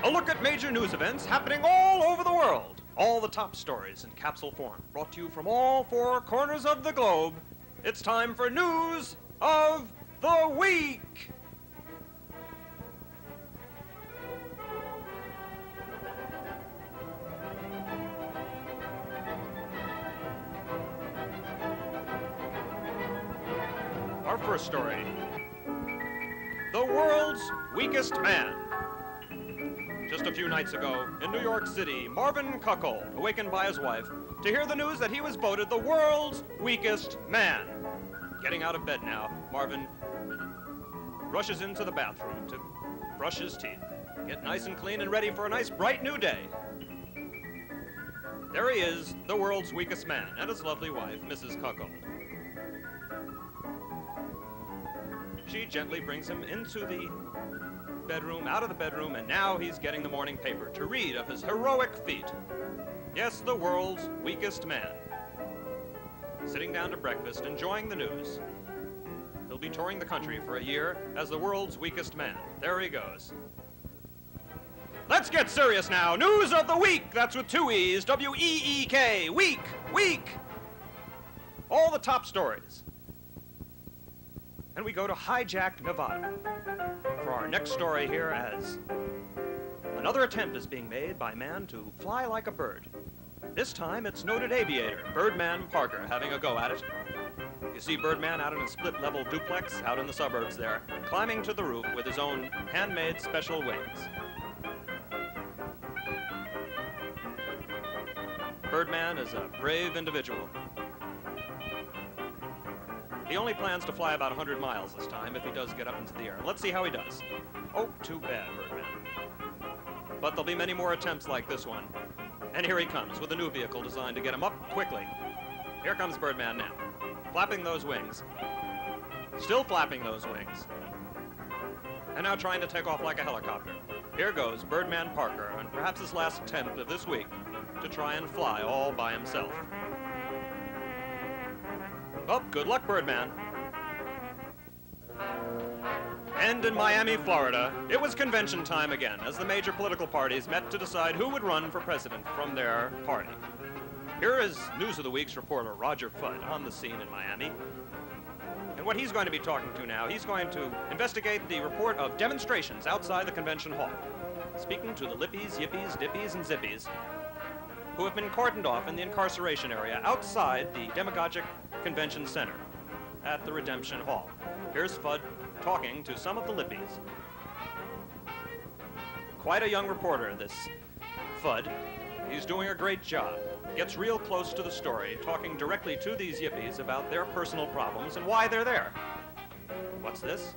A look at major news events happening all over the world. All the top stories in capsule form, brought to you from all four corners of the globe. It's time for News of the Week. Our first story, the world's weakest man. Just a few nights ago, in New York City, Marvin Cuckold awakened by his wife to hear the news that he was voted the world's weakest man. Getting out of bed now, Marvin rushes into the bathroom to brush his teeth, get nice and clean and ready for a nice bright new day. There he is, the world's weakest man, and his lovely wife, Mrs. Cuckold. She gently brings him into the bedroom, out of the bedroom, and now he's getting the morning paper to read of his heroic feat. Yes, the world's weakest man. Sitting down to breakfast, enjoying the news. He'll be touring the country for a year as the world's weakest man. There he goes. Let's get serious now. News of the week. That's with two E's. W-E-E-K. Week. Week. All the top stories. And we go to Hijack, Nevada, for our next story here, as another attempt is being made by man to fly like a bird. This time it's noted aviator Birdman Parker having a go at it. You see Birdman out in a split-level duplex out in the suburbs there, climbing to the roof with his own handmade special wings. Birdman is a brave individual. He only plans to fly about 100 miles this time if he does get up into the air. Let's see how he does. Oh, too bad, Birdman. But there'll be many more attempts like this one. And here he comes with a new vehicle designed to get him up quickly. Here comes Birdman now, flapping those wings. Still flapping those wings. And now trying to take off like a helicopter. Here goes Birdman Parker, and perhaps his last attempt of this week to try and fly all by himself. Well, good luck, Birdman. And in Miami, Florida, it was convention time again as the major political parties met to decide who would run for president from their party. Here is News of the Week's reporter Roger Fudd on the scene in Miami. And what he's going to be talking to now, he's going to investigate the report of demonstrations outside the convention hall, speaking to the lippies, yippies, dippies, and zippies who have been cordoned off in the incarceration area outside the Demagogic Convention Center at the Redemption Hall. Here's Fudd talking to some of the lippies. Quite a young reporter, this Fudd. He's doing a great job. Gets real close to the story, talking directly to these yippies about their personal problems and why they're there. What's this?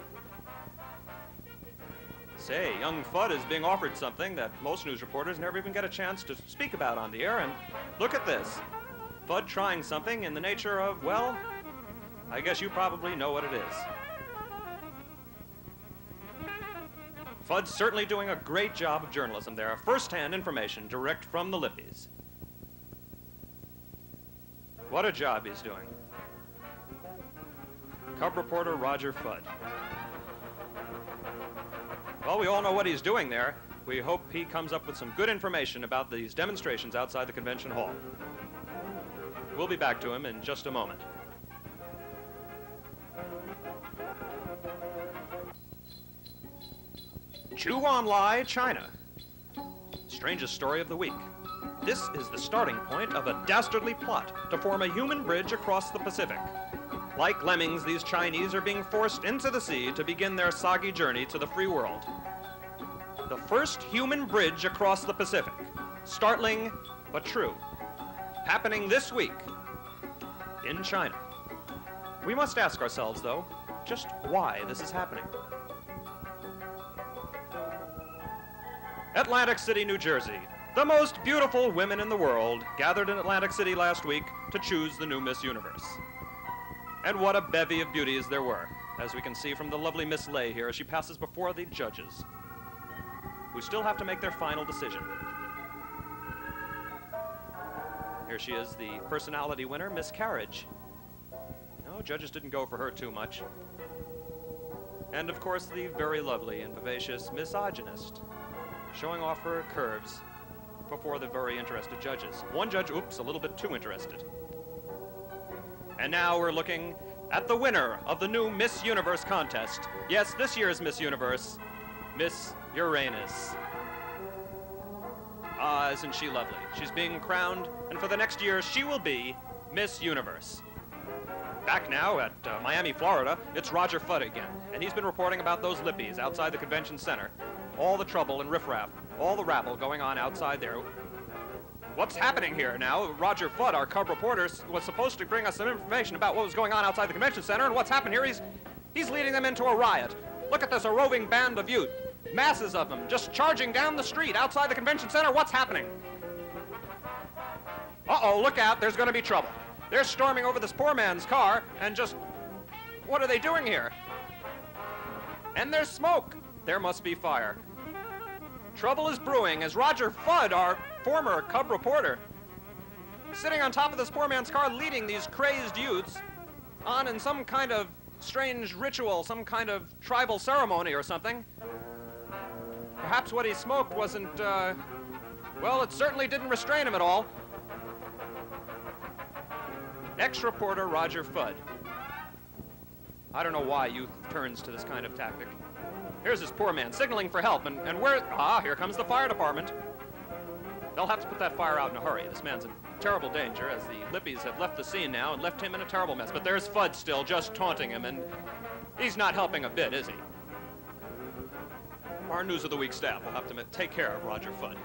Say, young Fudd is being offered something that most news reporters never even get a chance to speak about on the air, and look at this. Fudd trying something in the nature of, well, I guess you probably know what it is. Fudd's certainly doing a great job of journalism there, first-hand information direct from the lippies. What a job he's doing. Cub reporter Roger Fudd. Well, we all know what he's doing there. We hope he comes up with some good information about these demonstrations outside the convention hall. We'll be back to him in just a moment. Chuanlai, China. Strangest story of the week. This is the starting point of a dastardly plot to form a human bridge across the Pacific. Like lemmings, these Chinese are being forced into the sea to begin their soggy journey to the free world. The first human bridge across the Pacific. Startling, but true. Happening this week in China. We must ask ourselves, though, just why this is happening. Atlantic City, New Jersey. The most beautiful women in the world gathered in Atlantic City last week to choose the new Miss Universe. And what a bevy of beauties there were, as we can see from the lovely Miss Lay here as she passes before the judges, who still have to make their final decision. Here she is, the personality winner, Miss Carriage. No, judges didn't go for her too much. And of course, the very lovely and vivacious misogynist, showing off her curves before the very interested judges. One judge, oops, a little bit too interested. And now we're looking at the winner of the new Miss Universe contest. Yes, this year's Miss Universe, Miss Uranus. Ah, isn't she lovely? She's being crowned, and for the next year, she will be Miss Universe. Back now at Miami, Florida, it's Roger Fudd again, and he's been reporting about those lippies outside the convention center. All the trouble and riffraff, all the rabble going on outside there. What's happening here now? Roger Fudd, our cub reporter, was supposed to bring us some information about what was going on outside the convention center, and what's happened here, he's leading them into a riot. Look at this, a roving band of youth. Masses of them just charging down the street outside the convention center. What's happening? Uh-oh, look out, there's going to be trouble. They're storming over this poor man's car and just... What are they doing here? And there's smoke. There must be fire. Trouble is brewing as Roger Fudd, our former cub reporter, sitting on top of this poor man's car leading these crazed youths on in some kind of strange ritual, some kind of tribal ceremony or something. Perhaps what he smoked wasn't, well, it certainly didn't restrain him at all. Ex-reporter Roger Fudd. I don't know why youth turns to this kind of tactic. Here's this poor man signaling for help, and where... Ah, here comes the fire department. They'll have to put that fire out in a hurry. This man's in terrible danger, as the lippies have left the scene now and left him in a terrible mess. But there's Fudd still, just taunting him, and he's not helping a bit, is he? Our News of the Week staff will have to take care of Roger Fudd.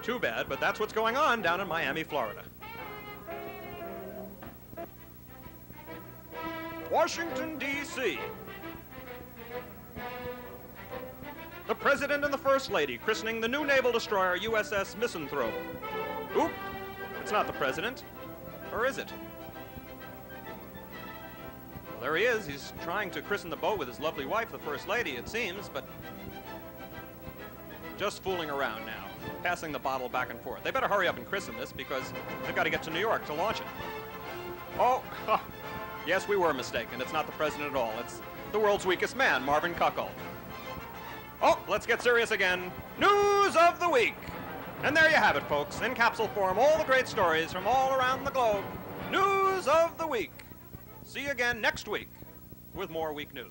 Too bad, but that's what's going on down in Miami, Florida. Washington, D.C. The President and the First Lady christening the new naval destroyer USS Misanthrope. Oop, it's not the President. Or is it? Well, there he is. He's trying to christen the boat with his lovely wife, the First Lady, it seems, but just fooling around now, passing the bottle back and forth. They better hurry up and christen this because they've got to get to New York to launch it. Oh, yes, we were mistaken. It's not the President at all. It's the world's weakest man, Marvin Cuckold. Oh, let's get serious again. News of the Week. And there you have it, folks. In capsule form, all the great stories from all around the globe. News of the Week. See you again next week with more Week News.